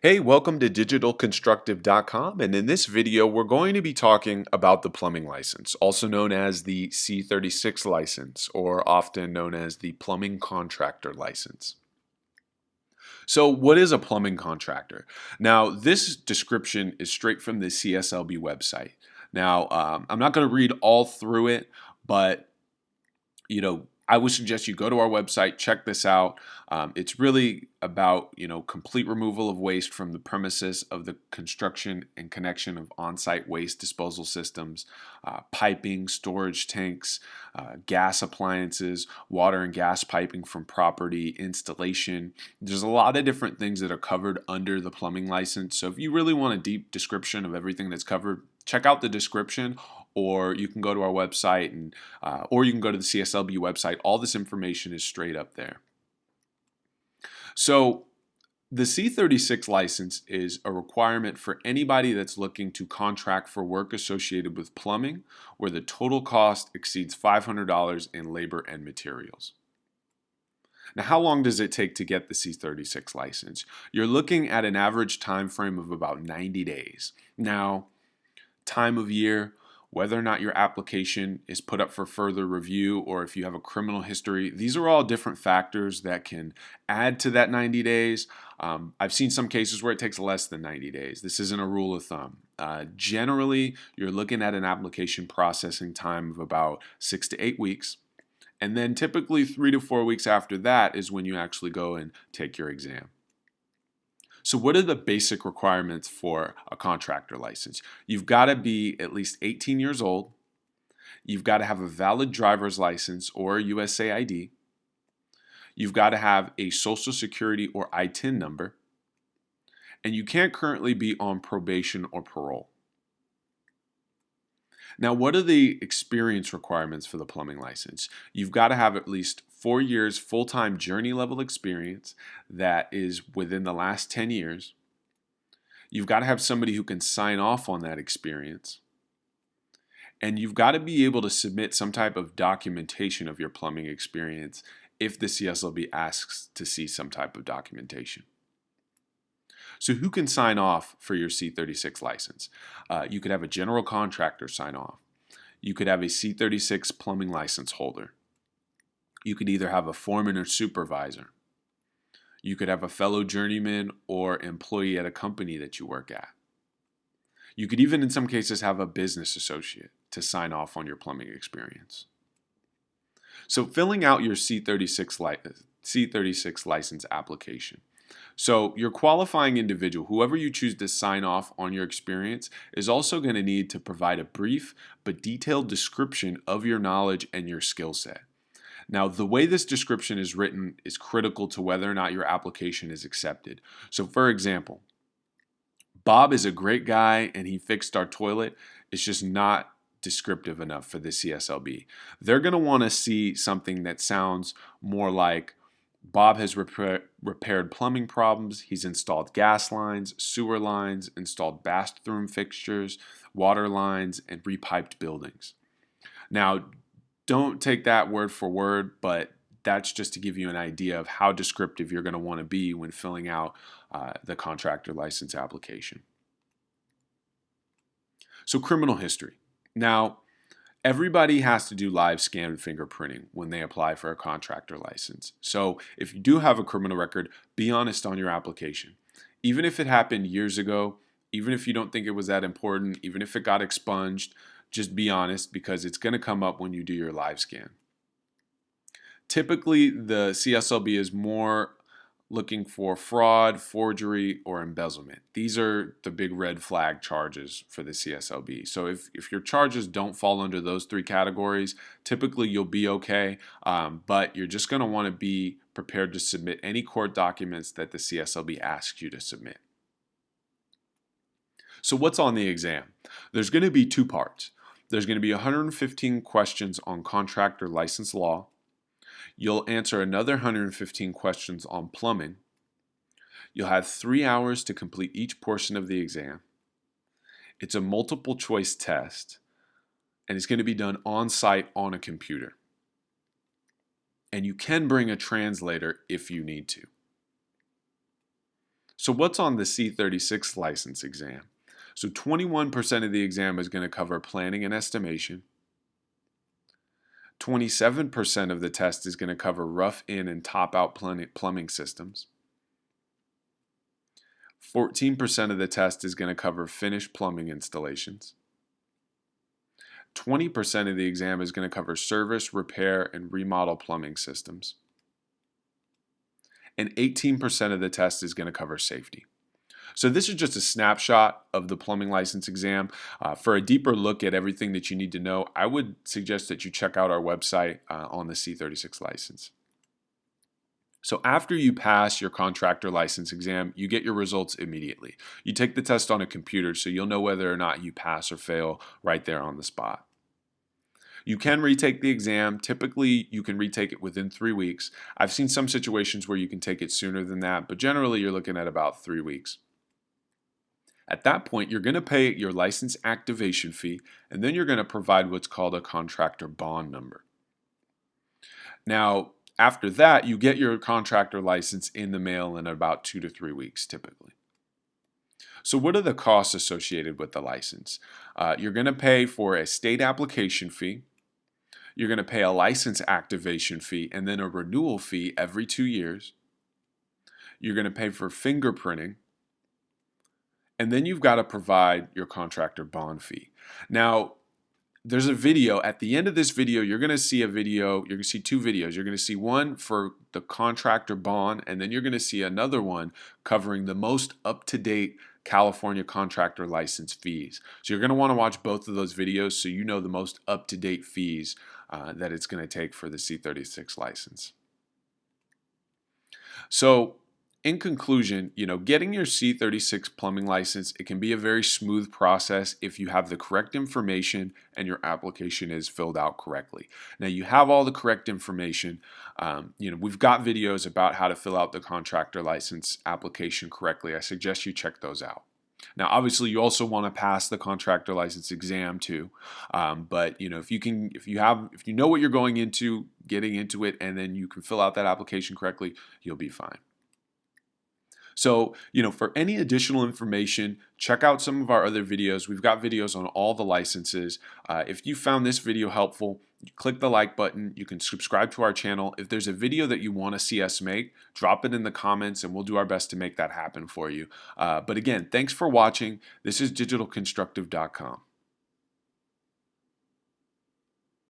Hey, welcome to digitalconstructive.com, and in this video we're going to be talking about the plumbing license, also known as the C-36 license, or often known as the plumbing contractor license. So what is a plumbing contractor? Now this description is straight from the CSLB website. Now I'm not going to read all through it, but I would suggest you go to our website, check this out. It's really about, complete removal of waste from the premises of the construction and connection of on-site waste disposal systems, piping, storage tanks, gas appliances, water and gas piping from property, installation. There's a lot of different things that are covered under the plumbing license. So if you really want a deep description of everything that's covered, check out the description, or you can go to our website or you can go to the CSLB website. All this information is straight up there. So the C-36 license is a requirement for anybody that's looking to contract for work associated with plumbing where the total cost exceeds $500 in labor and materials. Now, how long does it take to get the C-36 license? You're looking at an average time frame of about 90 days. Now, time of year, whether or not your application is put up for further review, or if you have a criminal history, these are all different factors that can add to that 90 days. I've seen some cases where it takes less than 90 days. This isn't a rule of thumb. Generally, you're looking at an application processing time of about 6 to 8 weeks. And then typically 3 to 4 weeks after that is when you actually go and take your exam. So what are the basic requirements for a contractor license? You've got to be at least 18 years old. You've got to have a valid driver's license or a USA ID. You've got to have a Social Security or ITIN number. And you can't currently be on probation or parole. Now, what are the experience requirements for the plumbing license? You've got to have at least 4 years full-time journey level experience that is within the last 10 years. You've got to have somebody who can sign off on that experience. And you've got to be able to submit some type of documentation of your plumbing experience if the CSLB asks to see some type of documentation. So who can sign off for your C-36 license? You could have a general contractor sign off. You could have a C-36 plumbing license holder. You could either have a foreman or supervisor. You could have a fellow journeyman or employee at a company that you work at. You could even in some cases have a business associate to sign off on your plumbing experience. So filling out your C-36 license application. So your qualifying individual, whoever you choose to sign off on your experience, is also going to need to provide a brief but detailed description of your knowledge and your skill set. Now, the way this description is written is critical to whether or not your application is accepted. So for example, Bob is a great guy and he fixed our toilet. It's just not descriptive enough for the CSLB. They're going to want to see something that sounds more like Bob has repaired plumbing problems. He's installed gas lines, sewer lines, installed bathroom fixtures, water lines, and repiped buildings. Now, don't take that word for word, but that's just to give you an idea of how descriptive you're going to want to be when filling out the contractor license application. So criminal history. Now, everybody has to do live scan fingerprinting when they apply for a contractor license. So if you do have a criminal record, be honest on your application. Even if it happened years ago, even if you don't think it was that important, even if it got expunged, just be honest because it's going to come up when you do your live scan. Typically, the CSLB is more looking for fraud, forgery, or embezzlement. These are the big red flag charges for the CSLB. So if your charges don't fall under those 3 categories, typically you'll be okay, but you're just going to want to be prepared to submit any court documents that the CSLB asks you to submit. So what's on the exam? There's going to be 2 parts. There's going to be 115 questions on contractor license law. You'll answer another 115 questions on plumbing. You'll have 3 hours to complete each portion of the exam. It's a multiple choice test, and it's going to be done on site on a computer. And you can bring a translator if you need to. So what's on the C-36 license exam? So 21% of the exam is going to cover planning and estimation. 27% of the test is going to cover rough in and top out plumbing systems. 14% of the test is going to cover finished plumbing installations. 20% of the exam is going to cover service, repair, and remodel plumbing systems. And 18% of the test is going to cover safety. So this is just a snapshot of the plumbing license exam. For a deeper look at everything that you need to know, I would suggest that you check out our website on the C-36 license. So after you pass your contractor license exam, you get your results immediately. You take the test on a computer, so you'll know whether or not you pass or fail right there on the spot. You can retake the exam. Typically, you can retake it within 3 weeks. I've seen some situations where you can take it sooner than that, but generally you're looking at about 3 weeks. At that point, you're going to pay your license activation fee, and then you're going to provide what's called a contractor bond number. Now, after that, you get your contractor license in the mail in about 2 to 3 weeks typically. So what are the costs associated with the license? You're going to pay for a state application fee. You're going to pay a license activation fee and then a renewal fee every 2 years. You're going to pay for fingerprinting. And then you've got to provide your contractor bond fee. Now, there's a video. At the end of this video, you're going to see a video. You're going to see 2 videos. You're going to see one for the contractor bond, and then you're going to see another one covering the most up-to-date California contractor license fees. So you're going to want to watch both of those videos so you know the most up-to-date fees that it's going to take for the C-36 license. So in conclusion, getting your C-36 plumbing license, it can be a very smooth process if you have the correct information and your application is filled out correctly. Now, you have all the correct information. We've got videos about how to fill out the contractor license application correctly. I suggest you check those out. Now, obviously, you also want to pass the contractor license exam too. But if you know what you're getting into it, and then you can fill out that application correctly, you'll be fine. So, for any additional information, check out some of our other videos. We've got videos on all the licenses. If you found this video helpful, click the like button. You can subscribe to our channel. If there's a video that you want to see us make, drop it in the comments and we'll do our best to make that happen for you. But again, thanks for watching. This is digitalconstructive.com.